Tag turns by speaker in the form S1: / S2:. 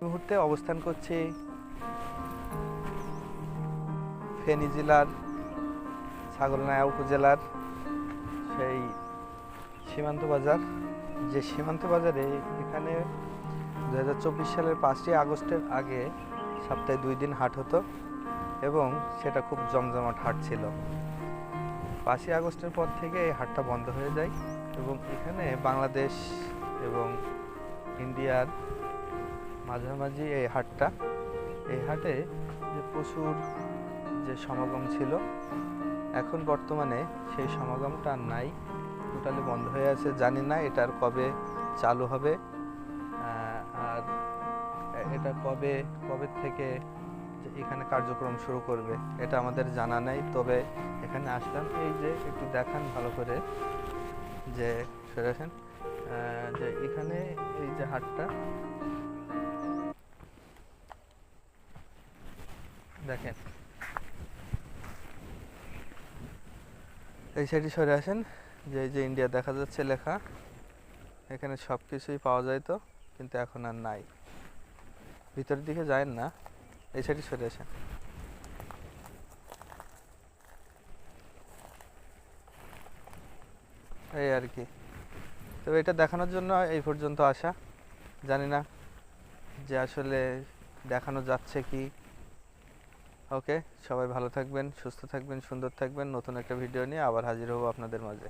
S1: মুহূর্তে অবস্থান করছি ফেনী জেলার ছাগলনাইয়া উপজেলার সেই সীমান্ত বাজার, যে সীমান্ত বাজারে এখানে 2024 সালের 5ই আগস্টের আগে সপ্তাহে 2 দিন হাট হতো এবং সেটা খুব জমজমাট হাট ছিল। 5ই আগস্টের পর থেকে এই হাটটা বন্ধ হয়ে যায় এবং এখানে বাংলাদেশ এবং ইন্ডিয়ার মাঝামাঝি এই হাটটা, এই হাটে যে প্রচুর যে সমাগম ছিল, এখন বর্তমানে সেই সমাগমটা আর নাই, টোটালি বন্ধ হয়ে আছে। জানি না এটার কবে চালু হবে, আর এটা কবে থেকে এখানে কার্যক্রম শুরু করবে এটা আমাদের জানা নেই। তবে এখানে আসলাম এই যে একটু দেখান ভালো করে যে সরাসরি যে এখানে এই যে হাটটা দেখেন, এই সাইডে সরে আসেন, যে ইন্ডিয়া দেখা যাচ্ছে লেখা, এখানে সব কিছুই পাওয়া যায় তো, কিন্তু এখন আর নাই। ভিতরের দিকে যায়েন না, এই সাইডে সরে আসেন। এই আর কি, তবে এটা দেখানোর জন্য এই পর্যন্ত আসা। জানি না যে আসলে দেখানো যাচ্ছে কি। ওকে, সবাই ভালো থাকবেন, সুস্থ থাকবেন, সুন্দর থাকবেন। নতুন একটা ভিডিও নিয়ে আবার হাজির হব আপনাদের মাঝে।